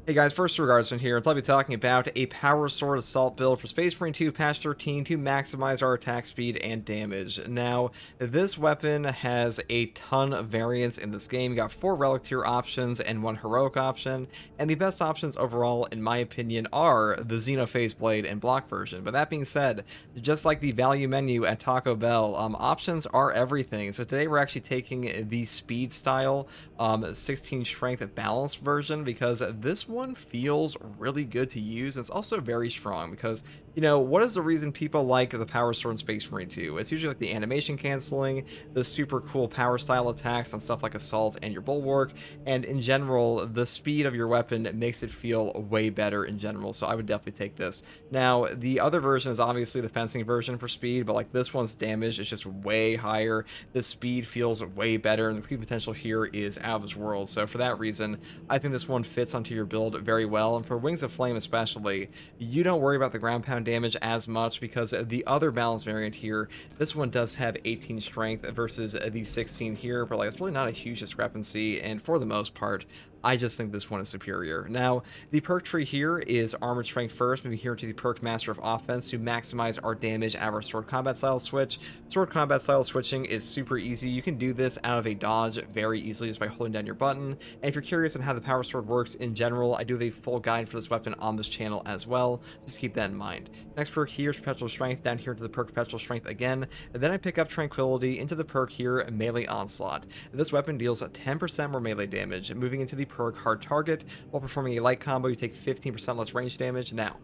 Hey guys, first Regardsman here, and I'll be talking about a Power Sword Assault build for Space Marine 2 Patch 13 to maximize our attack speed and damage. Now, this weapon has a ton of variants in this game. You got 4 Relic tier options and 1 Heroic option, and the best options overall, in my opinion, are the Xenophase Blade and Block version. But that being said, just like the value menu at Taco Bell, options are everything. So today we're actually taking the Speed style 16 Strength balanced version because this one feels really good to use. It's also very strong because, you know, what is the reason people like the Power Sword in Space Marine 2? It's usually like the animation canceling, the super cool power style attacks on stuff like Assault and your Bulwark, and in general, the speed of your weapon makes it feel way better in general, so I would definitely take this. Now, the other version is obviously the fencing version for speed, but like this one's damage is just way higher, the speed feels way better, and the speed potential here is out of this world, so for that reason, I think this one fits onto your build very well. And for Wings of Flame especially, you don't worry about the ground pound damage as much because the other balance variant here, this one does have 18 strength versus the 16 here, but like it's really not a huge discrepancy, and for the most part I just think this one is superior. Now, the perk tree here is Armored Strength first, moving here to the perk Master of Offense to maximize our damage out of our Sword Combat Style switch. Sword Combat Style switching is super easy. You can do this out of a dodge very easily just by holding down your button. And if you're curious on how the Power Sword works in general, I do have a full guide for this weapon on this channel as well. Just keep that in mind. Next perk here is Perpetual Strength, down here to the perk Perpetual Strength again. And then I pick up Tranquility into the perk here, Melee Onslaught. This weapon deals 10% more melee damage, moving into the perk Hard Target. While performing a light combo, you take 15% less range damage. Now,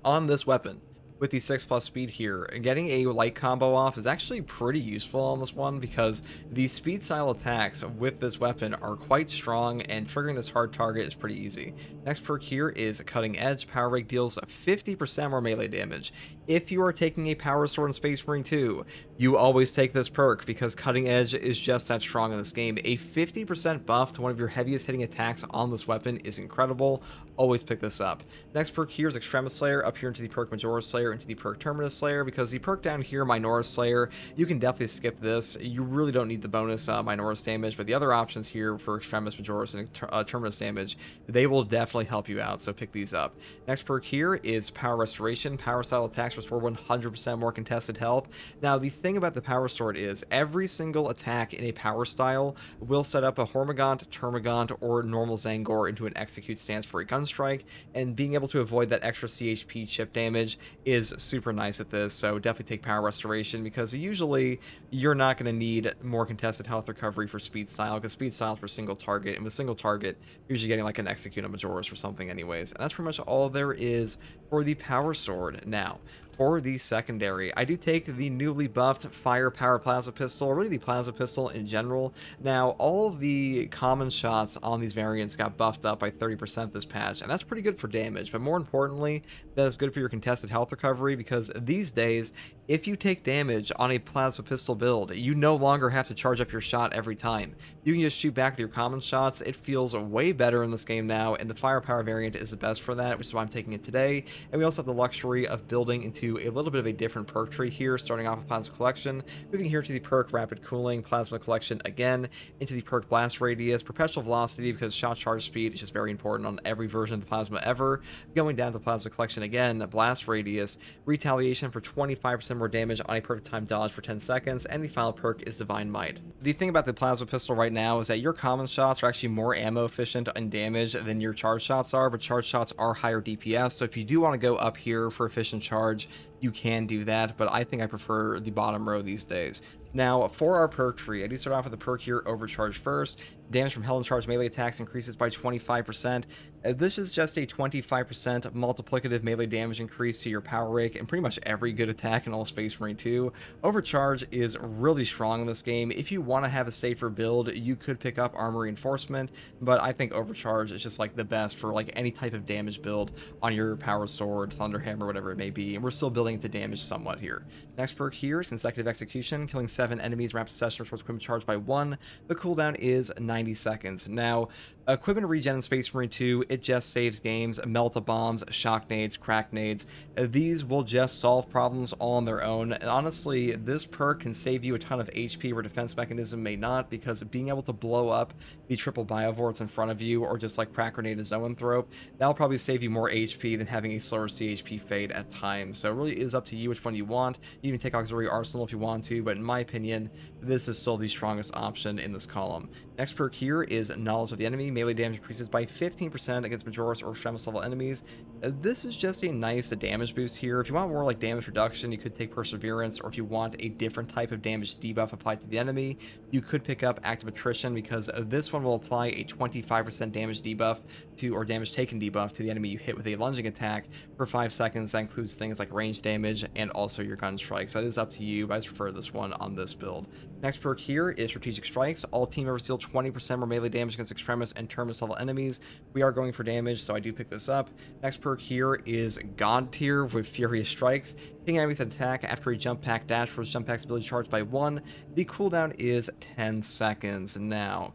on this weapon, with the 6+ speed here, getting a light combo off is actually pretty useful on this one because the speed style attacks with this weapon are quite strong, and triggering this hard target is pretty easy. Next perk here is Cutting Edge. Power Rake deals 50% more melee damage. If you are taking a Power Sword in Space Marine 2, you always take this perk because Cutting Edge is just that strong in this game. A 50% buff to one of your heaviest hitting attacks on this weapon is incredible. Always pick this up. Next perk here is Extremis Slayer, up here into the perk Majora's Slayer, into the perk Terminus Slayer, because the perk down here, Minoris Slayer, you can definitely skip this. You really don't need the bonus Minoris damage, but the other options here for Extremis, Majoris, and Terminus damage, they will definitely help you out, so pick these up. Next perk here is Power Restoration. Power style attacks restore 100% more contested health. Now, the thing about the Power Sword is every single attack in a power style will set up a Hormigaunt, Termagant, or normal Zangor into an execute stance for a gun strike, and being able to avoid that extra CHP chip damage is super nice at this. So definitely take Power Restoration because usually you're not going to need more contested health recovery for speed style, because speed style for single target, and with single target you're usually getting like an execute on Majoris or something anyways. And that's pretty much all there is for the Power Sword. Now, for the secondary, I do take the newly buffed Firepower Plasma Pistol, or really the Plasma Pistol in general. Now, all of the common shots on these variants got buffed up by 30% this patch, and that's pretty good for damage, but more importantly, that is good for your contested health recovery, because these days, if you take damage on a Plasma Pistol build, you no longer have to charge up your shot every time. You can just shoot back with your common shots. It feels way better in this game now, and the Firepower variant is the best for that, which is why I'm taking it today. And we also have the luxury of building into a little bit of a different perk tree here, starting off with Plasma Collection, moving here to the perk Rapid Cooling, Plasma Collection again, into the perk Blast Radius, Perpetual Velocity, because shot charge speed is just very important on every version of the Plasma ever, going down to Plasma Collection again, Blast Radius, Retaliation for 25% more damage on a perfect time dodge for 10 seconds, and the final perk is Divine Might. The thing about the Plasma Pistol right now is that your common shots are actually more ammo efficient and damage than your charge shots are, but charge shots are higher DPS, so if you do want to go up here for efficient charge, you can do that, but I think I prefer the bottom row these days. Now, for our perk tree, I do start off with the perk here, Overcharge first. Damage from Helen Charge melee attacks increases by 25%. This is just a 25% multiplicative melee damage increase to your Power Rake and pretty much every good attack in all Space Marine 2. Overcharge is really strong in this game. If you want to have a safer build, you could pick up Armor Reinforcement, but I think Overcharge is just like the best for like any type of damage build on your Power Sword, Thunderhammer, whatever it may be, and we're still building to damage somewhat here. Next perk here is Consecutive Execution, killing 7 enemies, rapid succession restores equipment charge by 1. The cooldown is 90 seconds. Now, Equipment regen in Space Marine 2, it just saves games. Melt-a-bombs, shock nades, crack nades. These will just solve problems all on their own. And honestly, this perk can save you a ton of HP where defense mechanism may not, because being able to blow up the triple biovorts in front of you, or just like crack grenade and zoanthrope, that'll probably save you more HP than having a slower CHP fade at times. So it really is up to you which one you want. You can take Auxiliary Arsenal if you want to, but in my opinion, this is still the strongest option in this column. Next perk here is Knowledge of the Enemy. Melee damage increases by 15% against Majoris or Extremis level enemies. This is just a nice damage boost here. If you want more like damage reduction, you could take Perseverance, or if you want a different type of damage debuff applied to the enemy, you could pick up Active Attrition, because this one will apply a 25% damage debuff to, or damage taken debuff to the enemy you hit with a lunging attack for 5 seconds. That includes things like range damage and also your gun strikes. That is up to you, but I just prefer this one on this build. Next perk here is Strategic Strikes. All team members deal 20% more melee damage against Extremis and Terminus level enemies. We are going for damage, so I do pick this up. Next perk here is God Tier with Furious Strikes. Hitting enemy with an attack after a jump pack dash for his jump pack's ability charged by 1. The cooldown is 10 seconds. Now,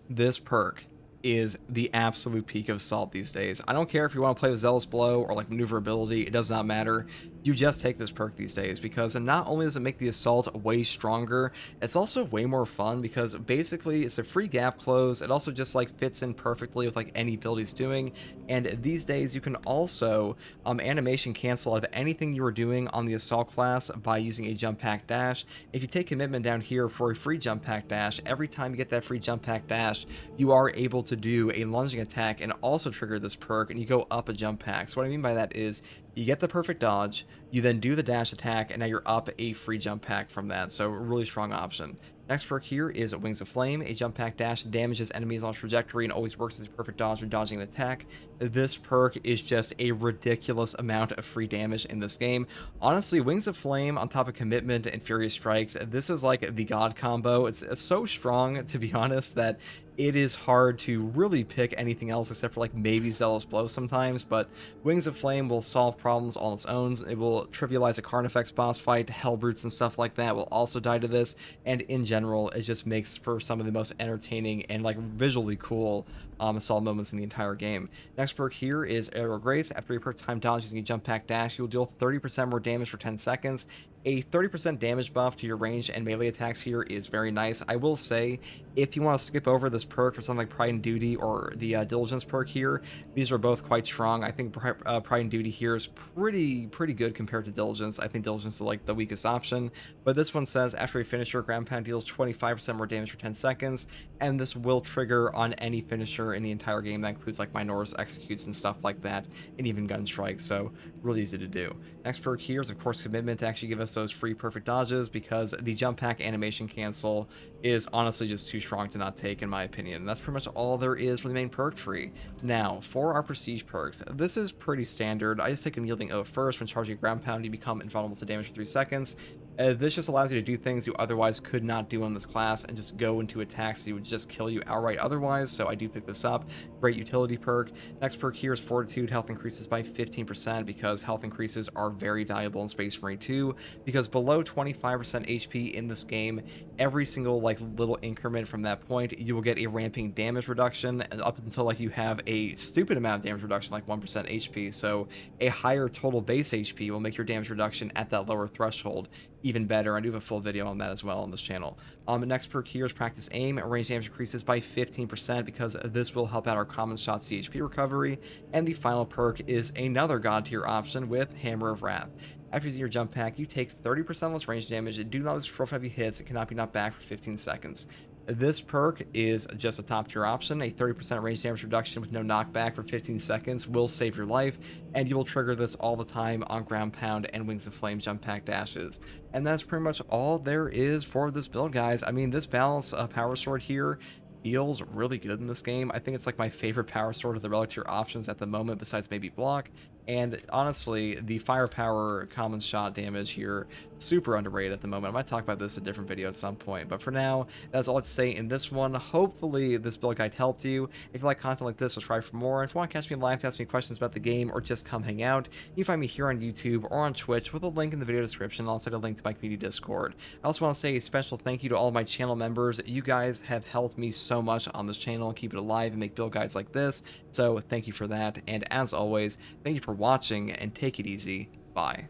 this perk is the absolute peak of assault these days. I don't care if you want to play with Zealous Blow or like maneuverability, it does not matter. You just take this perk these days, because not only does it make the assault way stronger, it's also way more fun, because basically it's a free gap close. It also just like fits in perfectly with like any build he's doing. And these days you can also animation cancel out of anything you were doing on the assault class by using a jump pack dash. If you take commitment down here for a free jump pack dash, every time you get that free jump pack dash, you are able to do a lunging attack and also trigger this perk, and you go up a jump pack. So what I mean by that is you get the perfect dodge, you then do the dash attack, and now you're up a free jump pack from that. So really strong option. Next perk here is Wings of Flame. A jump pack dash damages enemies on its trajectory and always works as a perfect dodge when dodging an attack. This perk is just a ridiculous amount of free damage in this game. Honestly, Wings of Flame on top of Commitment and Furious Strikes, this is like the god combo. It's so strong, to be honest, that it is hard to really pick anything else except for like maybe Zealous Blow sometimes. But Wings of Flame will solve problems on its own. It will trivialize a Carnifex boss fight. Hellbrutes and stuff like that will also die to this, and in general it just makes for some of the most entertaining and like visually cool assault moments in the entire game. Next perk here is Aerial Grace. After a per time dodge using a jump pack dash, you will deal 30% more damage for 10 seconds. A 30% damage buff to your range and melee attacks here is very nice. I will say, if you want to skip over this perk for something like Pride and Duty or the Diligence perk here, these are both quite strong. I think Pride and Duty here is pretty good compared to Diligence. I think Diligence is like the weakest option, but this one says after a finisher, ground pound deals 25% more damage for 10 seconds, and this will trigger on any finisher in the entire game. That includes like Minoris, Executes, and stuff like that, and even Gun Strikes, so really easy to do. Next perk here is of course Commitment, to actually give us those free perfect dodges, because the jump pack animation cancel is honestly just too strong to not take, in my opinion. And that's pretty much all there is for the main perk tree. Now, for our prestige perks, this is pretty standard. I just take Unyielding Oath first. When charging a ground pound, you become invulnerable to damage for 3 seconds. This just allows you to do things you otherwise could not do in this class, and just go into attacks that would just kill you outright otherwise, so I do pick this up. Great utility perk. Next perk here is Fortitude. Health increases by 15%, because health increases are very valuable in Space Marine 2, because below 25% HP in this game, every single like little increment from that point, you will get a ramping damage reduction, and up until like you have a stupid amount of damage reduction, like 1% HP. So a higher total base HP will make your damage reduction at that lower threshold even better. I do have a full video on that as well on this channel. Next perk here is Practice Aim. Range damage increases by 15%, because this will help out our common shot CHP recovery. And the final perk is another god tier option with Hammer of Wrath. After using your jump pack, you take 30% less range damage, do not lose control from heavy hits, and cannot be knocked back for 15 seconds. This perk is just a top tier option. A 30% range damage reduction with no knockback for 15 seconds will save your life, and you will trigger this all the time on ground pound and Wings of Flame jump pack dashes. And that's pretty much all there is for this build, guys. I mean, this balance power sword here feels really good in this game. I think it's like my favorite power sword of the relic tier options at the moment, besides maybe block. And honestly, the firepower common shot damage here, super underrated at the moment. I might talk about this in a different video at some point, but for now, that's all I have to say in this one. Hopefully, this build guide helped you. If you like content like this, subscribe for more. If you want to catch me live to ask me questions about the game or just come hang out, you can find me here on YouTube or on Twitch with a link in the video description, alongside a link to my community Discord. I also want to say a special thank you to all my channel members. You guys have helped me so much on this channel, keep it alive and make build guides like this. So thank you for that. And as always, thank you for watching, and take it easy. Bye.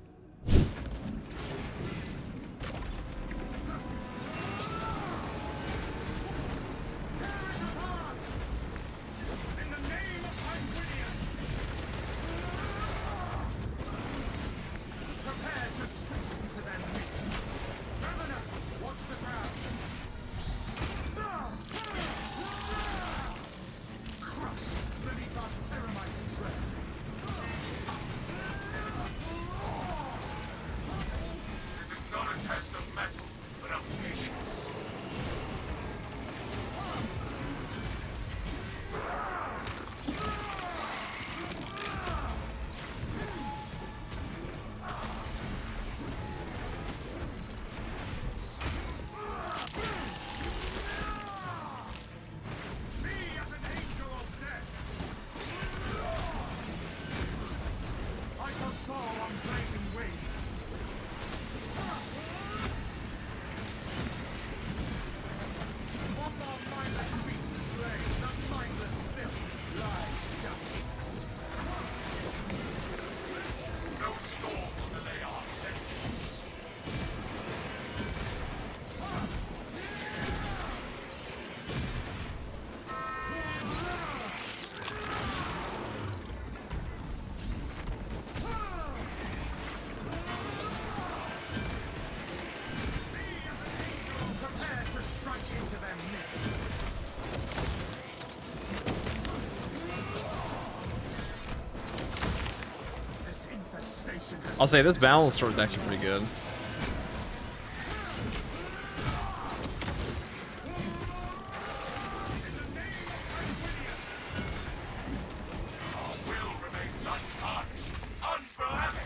I'll say this balance sword is actually pretty good.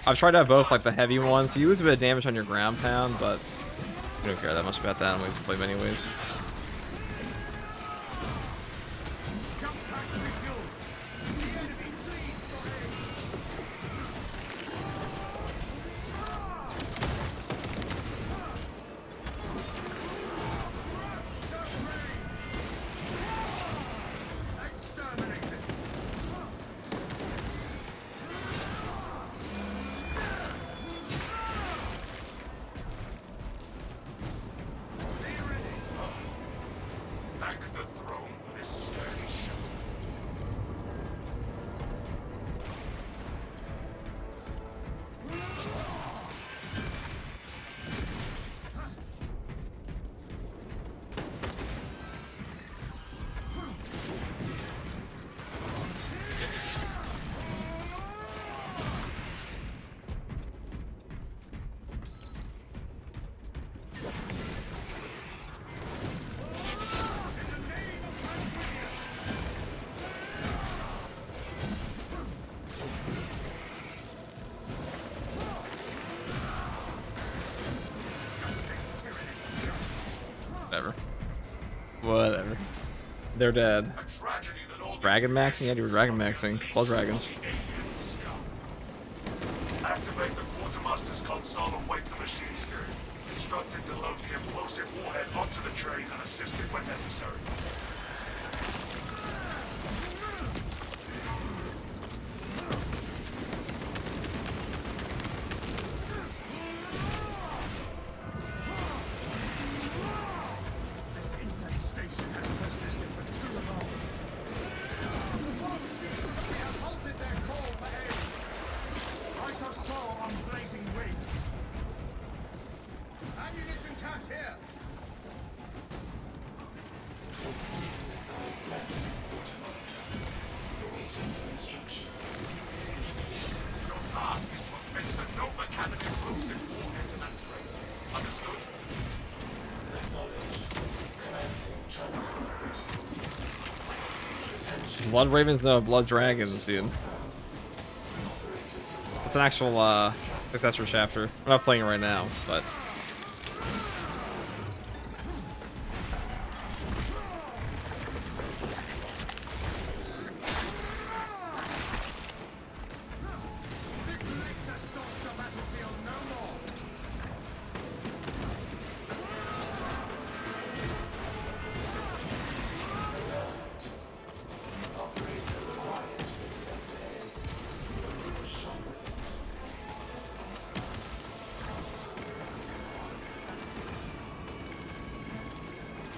I've tried to have both, like the heavy one, so you lose a bit of damage on your ground pound, but I don't care that much about that. I'm going to play them anyways. Whatever. Whatever. They're dead. Dragon maxing? Yeah, dude, dragon maxing. All dragons. Activate the quartermaster's console and wake the machine spirit. Instructed to load the implosive warhead onto the train and assist it when necessary. Blood ravens, no, blood dragons, dude. an actual successor chapter. I'm not playing it right now, but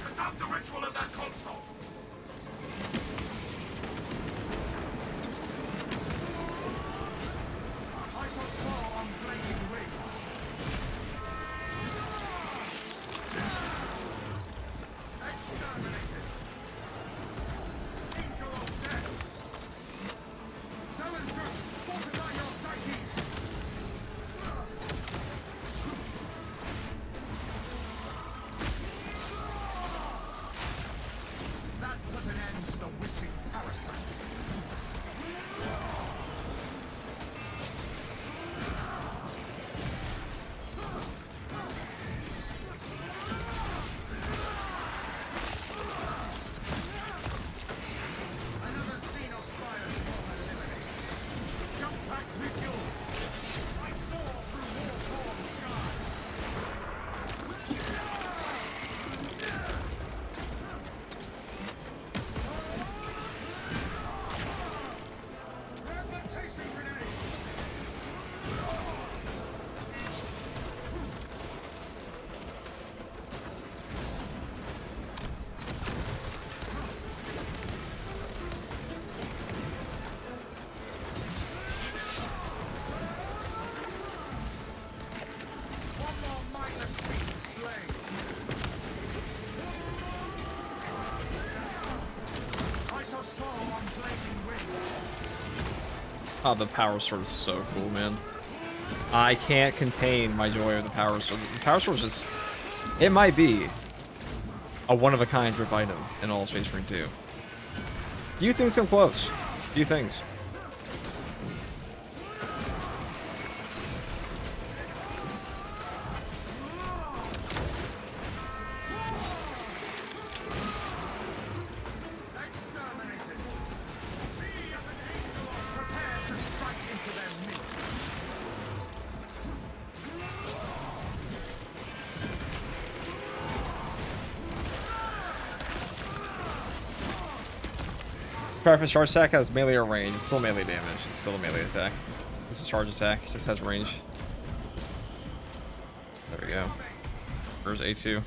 Conduct the ritual of that console. I shall soar on blazing wings. Exterminated. Angel of death. Summon truth. Fortify your psyches. That puts an end to the witching parasite. Another scene of fire was eliminated. Jump back with you. I soar through war-torn skies. Fragmentation grenade. One more mindless beast slain. I shall soar on blazing wings. oh, the power sword is so cool, man. I can't contain my joy of the power sword. The power sword is just, it might be a one-of-a-kind rip item in all of Space Marine 2. Few things come close. Few things. Exterminated. Be as an angel, prepare to strike into their midst. Preface charge attack has melee or range. It's still melee damage. It's still a melee attack. This is a charge attack. It just has range. There we go. Where's A2? You're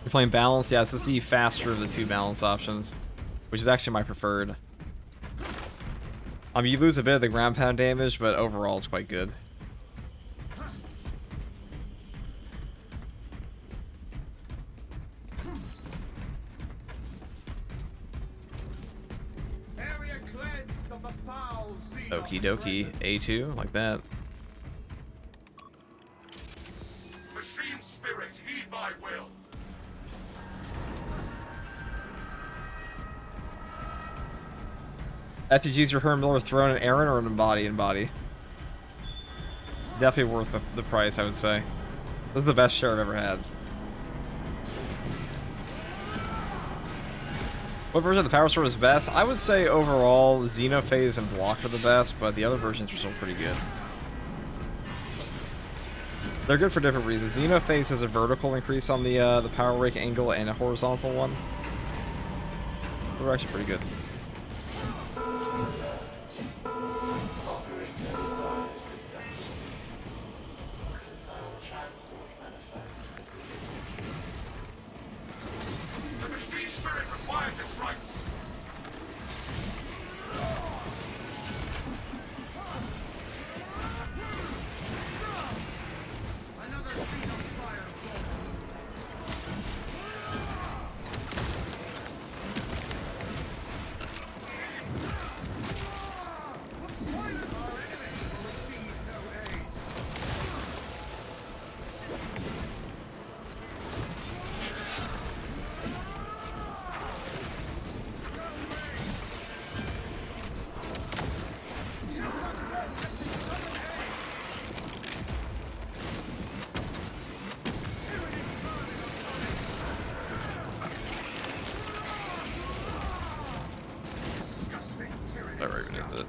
playing balance? Yeah, this is the faster of the two balance options, which is actually my preferred. You lose a bit of the ground pound damage, but overall it's quite good. Area cleansed of the foul Xenos Okie dokie. presence. A2, like that. Machine spirit, heed my will. FTG's your Herm Miller thrown an Aaron or an embody? Definitely worth the price, I would say. This is the best share I've ever had. What version of the Power Sword is best? I would say overall, Xenophase and Block are the best, but the other versions are still pretty good. They're good for different reasons. Xenophase has a vertical increase on the power rake angle and a horizontal one. They're actually pretty good. The machine spirit requires its rights. Another scene of fire falling. Whatever even is it.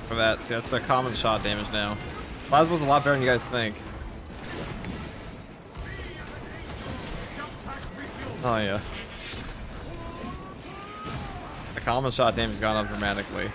For that, see, that's a common shot damage now. Plasma's a lot better than you guys think. Oh yeah. The common shot damage has gone up dramatically.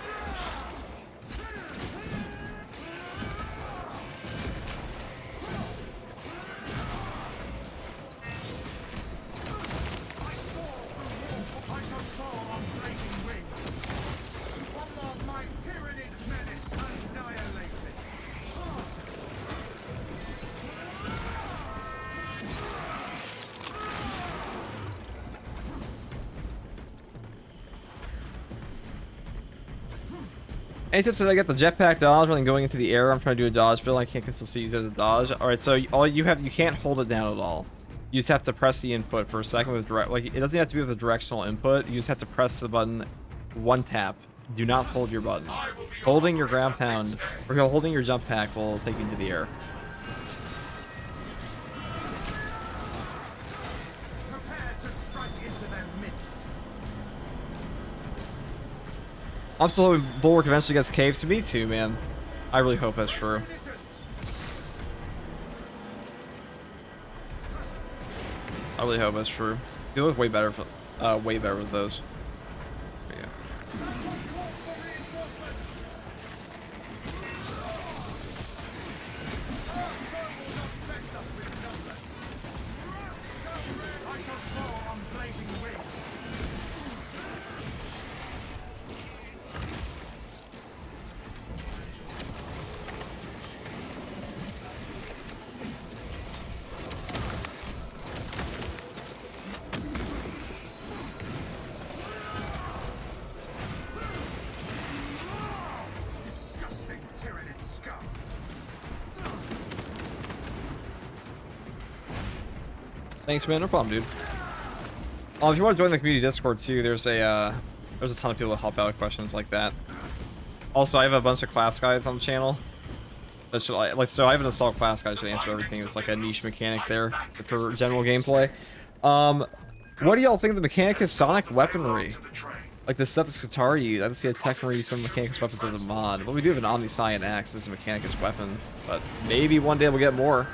Any tips that I get the jetpack dodge when going into the air? I'm trying to do a dodge build. I can't consistently use it as a dodge. All right, so all you can't hold it down at all. You just have to press the input for a second with direct. Like it doesn't have to be with a directional input. You just have to press the button, one tap. Do not hold your button. Holding your ground pound or holding your jump pack will take you into the air. I'm still hoping Bulwark eventually gets caves. To me too, man. I really hope that's true. I really hope that's true. You look way better for, way better with those. But yeah. Thanks, man. No problem, dude. If you want to join the community Discord too, there's a ton of people that help out with questions like that. Also, I have a bunch of class guides on the channel. That should so I have an installed class guide that should answer everything. It's like a niche mechanic there for general gameplay. What do y'all think of the mechanic of sonic weaponry? Like the stuff that Katara used. I didn't see a Techno use some Mechanicus weapons as a mod. But we do have an Omniscient axe as a Mechanicus weapon. But maybe one day we'll get more.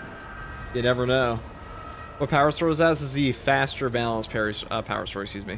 You never know. What power sword is that? This is the faster balanced power sword, excuse me.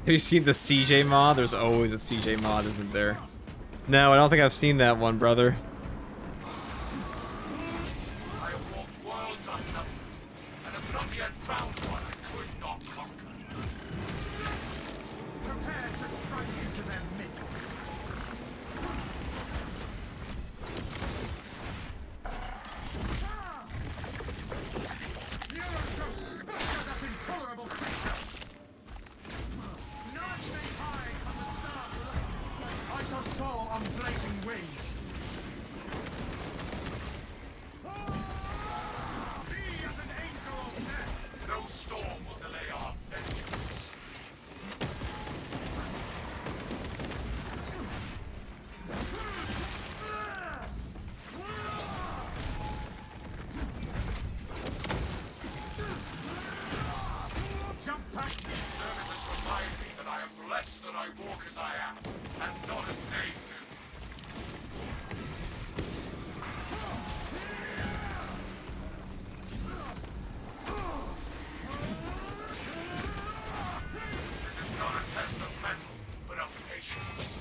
Have you seen the CJ mod? There's always a CJ mod, isn't there? No, I don't think I've seen that one, brother. I have walked worlds unnumbered, and have not yet found one I could not conquer. Prepare to strike. wings. Be as an angel of death. No storm will delay our vengeance. Jump back! Services remind me that I am blessed that I walk as I am, and not as they do. This is not a test of metal, but of patience.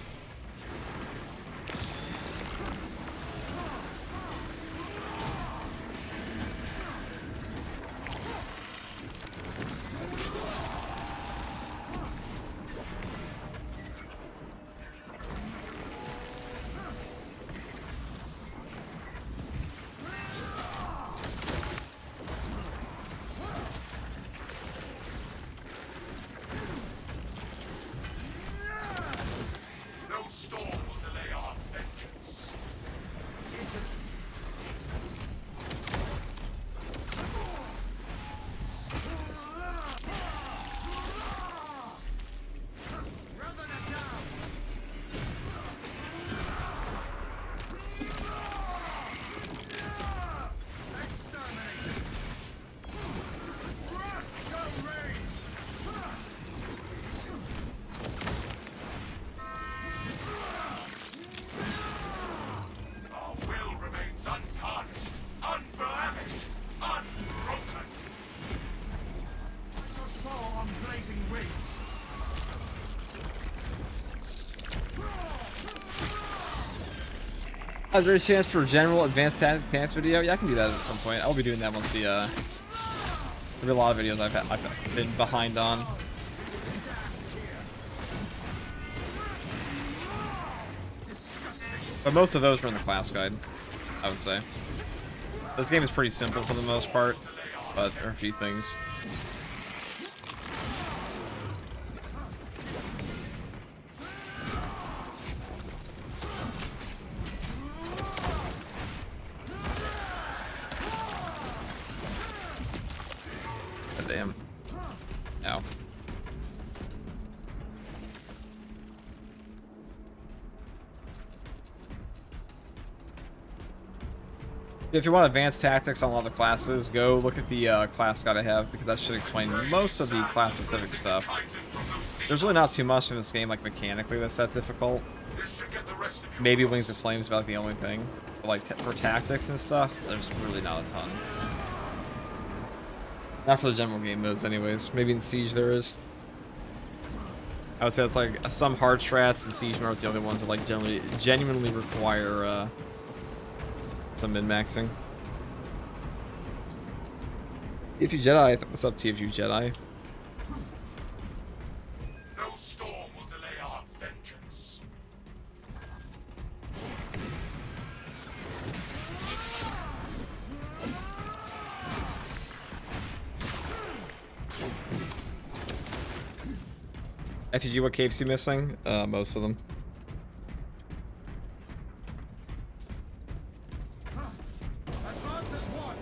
No storm will delay our vengeance. Rather than down. Exterminate. Show range. Our will remains untarnished, unblemished, unbroken. I saw on blazing wings. Is there a chance for a general advanced tactics video? Yeah, I can do that at some point. I'll be doing that once the there'll be a lot of videos I've been behind on. But most of those were in the class guide, I would say. This game is pretty simple for the most part, but there are a few things. God damn. Ow. If you want advanced tactics on a lot of the classes, go look at the class guide I have, because that should explain most of the class-specific stuff. There's really not too much in this game, like, mechanically that's that difficult. Maybe Wings of Flames is about the only thing. But, like, for tactics and stuff, there's really not a ton. Not for the general game modes, anyways. Maybe in Siege there is. I would say it's like some hard strats and Siege mode are the only ones that, like, genuinely require, some min-maxing. TFU Jedi, what's up TFU Jedi? No storm will delay our vengeance. FUG, what caves you missing? Most of them. Advance as one.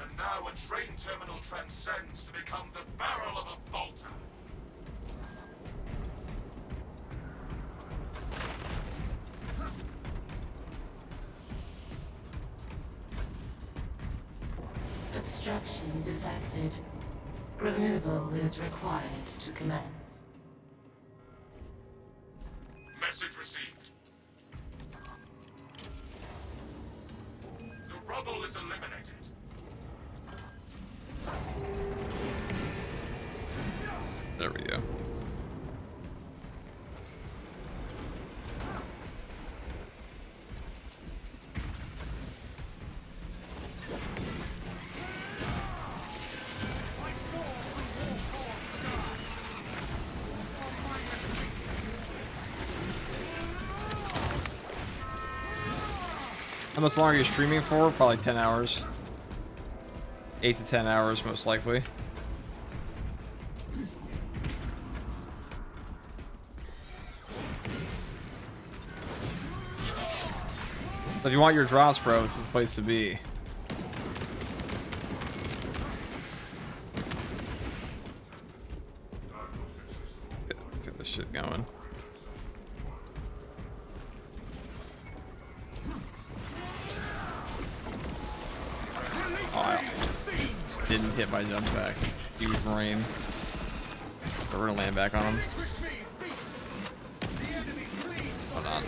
And now a train terminal transcends to become the barrel of a bolter. Obstruction detected. Removal is required to commence. Message received. The rubble is eliminated. There we go. I saw through war-torn skies. On my enemies. How much longer are you streaming for? Probably 10 hours. 8 to 10 hours, most likely. If you want your drops, bro, this is the place to be. Let's get this shit going. Oh, I didn't hit my jump back. Huge rain. So we're gonna land back on him. Hold on.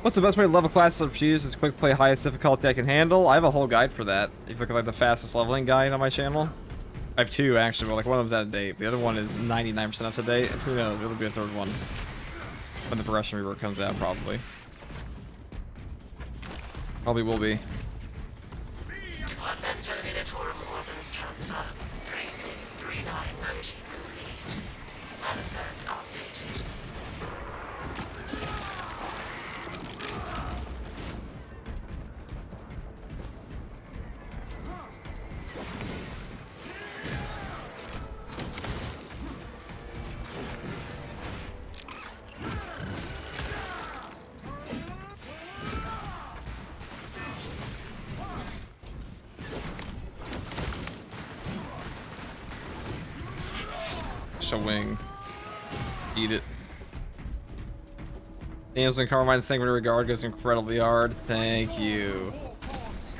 What's the best way to level classes of shoes? It's quick play, highest difficulty I can handle. I have a whole guide for that. If you look at like the fastest leveling guide on my channel, I have two actually. But like one of them's out of date. The other one is 99% up to date. And who knows? It'll be a third one when the progression rework comes out. Probably will be. Manifest updated. A wing. Eat it. Daniels and Carmine Sanguinary Regard goes incredibly hard. Thank you.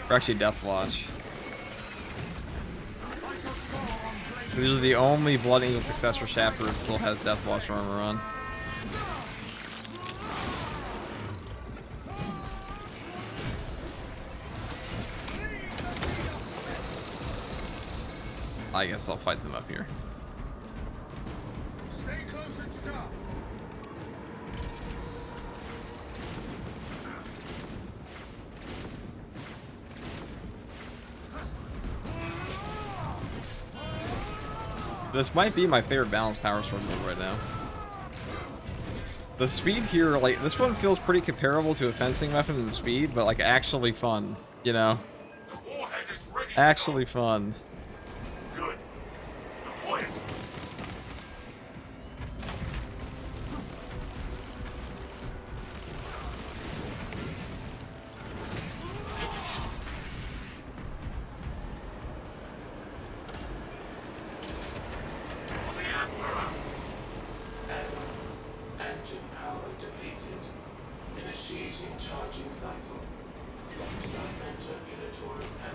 Or actually Death Watch. These are the only Blood Angel successor chapter that still has Death Watch armor on. I guess I'll fight them up here. This might be my favorite balanced power sword mode right now. The speed here, like, this one feels pretty comparable to a fencing weapon in the speed, but like actually fun, you know? Actually fun. Good. Deploy it.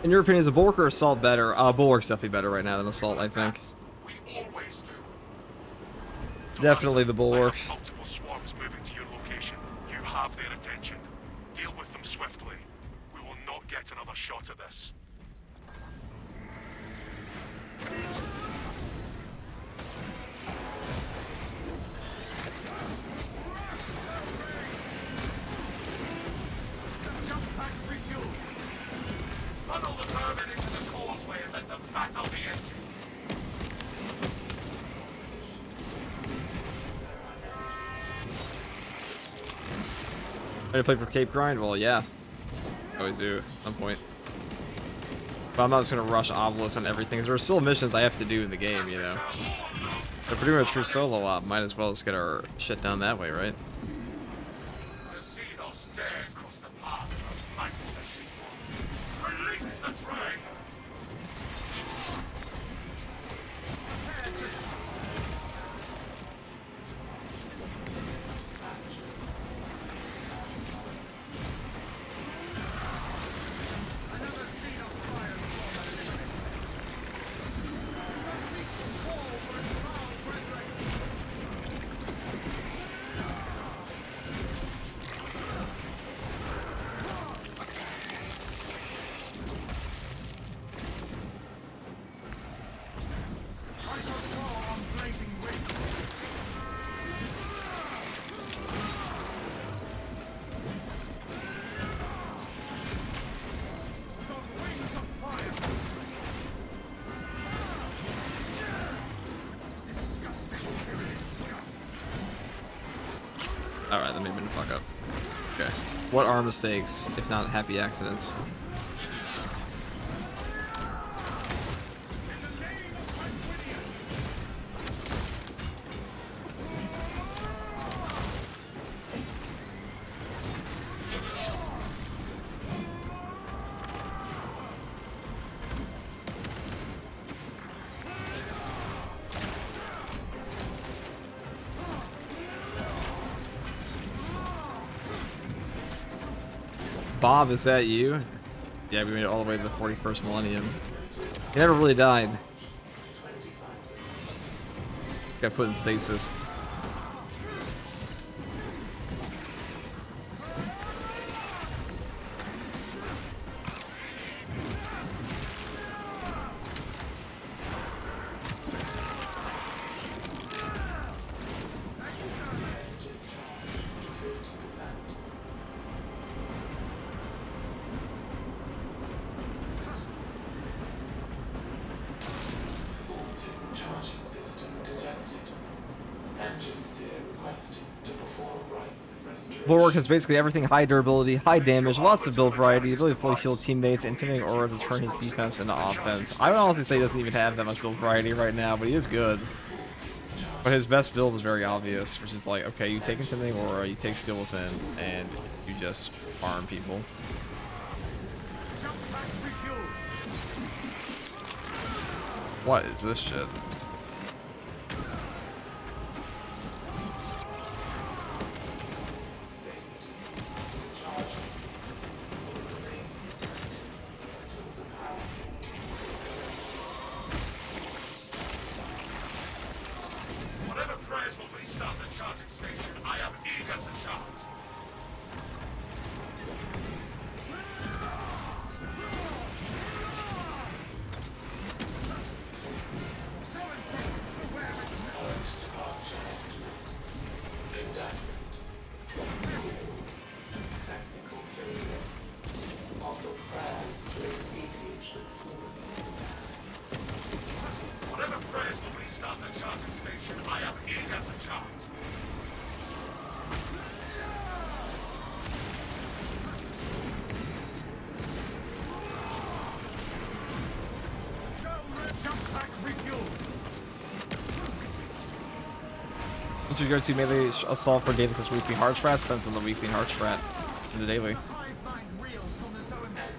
In your opinion, is a Bulwark or Assault better? Bulwark's definitely better right now than Assault, I think. We always do. Definitely the Bulwark. I have multiple swarms moving to your location. You have their attention. Deal with them swiftly. We will not get another shot at this. Funnel the vermin into the causeway and let them battle the engine. Ready to play for Cape Grind? Well, yeah. I always do at some point. But I'm not just gonna rush Obelisk on everything. There are still missions I have to do in the game, you know. If we're doing a true solo op, might as well just get our shit done that way, right? The Xenos dare cross the path of mighty machine. Release the train! Alright, that made me fuck up. Okay. What are mistakes, if not happy accidents? Bob, is that you? Yeah, we made it all the way to the 41st millennium. He never really died. Got put in stasis. Charging system detected. Engines here requested to perform rites of restoration. Bulwark has basically everything: high durability, high damage, lots of build variety, really fully healed teammates, intimidating aura to turn his defense into offense. I would honestly say he doesn't even have that much build variety right now, but he is good. But his best build is very obvious, which is like, okay, you take intimidating aura, you take steel within, and you just farm people. What is this shit? Whatever prayers will restart the charging station, I am eager to charge. Whatever prayers will restart the charging station, I am eager to charge. What's your go-to melee assault for daily such weekly hard strat? Depends on the weekly hard strat and the daily. I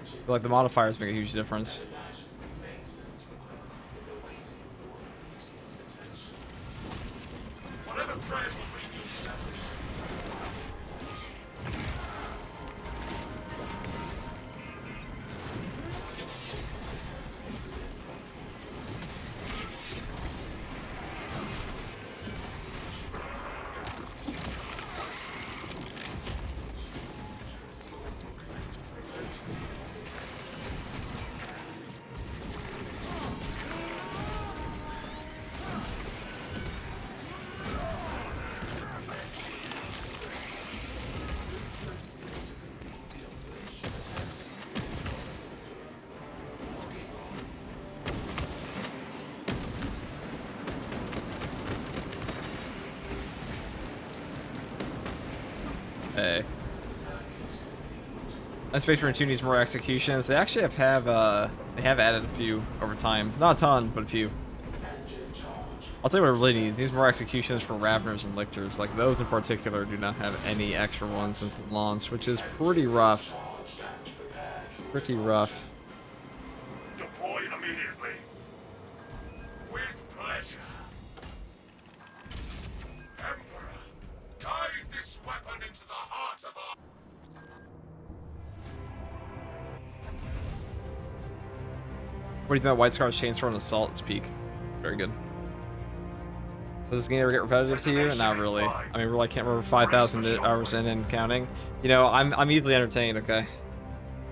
feel like the modifiers make a huge difference. Whatever prayers will Hey. And Space Marine 2 needs more executions. They actually they have added a few over time. Not a ton, but a few. I'll tell you what it really needs. It needs more executions for Raveners and Lictors. Like, those in particular do not have any extra ones since launch, which is pretty rough. Pretty rough. Deploy immediately. With pleasure. Emperor, guide this weapon into the heart of our... What do you think about White Scar's Chainsword and Assault at its peak? Very good. Does this game ever get repetitive to you? Not really. I mean, really, I can't remember 5,000 hours in and counting. You know, I'm easily entertained, okay?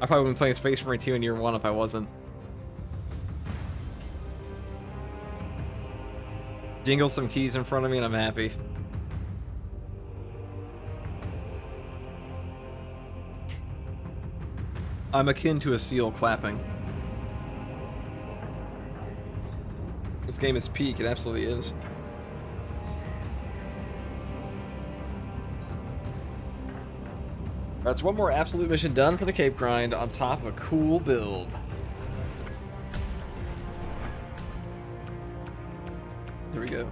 I probably wouldn't be playing Space Marine 2 in year 1 if I wasn't. Jingle some keys in front of me and I'm happy. I'm akin to a seal clapping. This game is peak, it absolutely is. That's one more absolute mission done for the Cape Grind on top of a cool build. Here we go.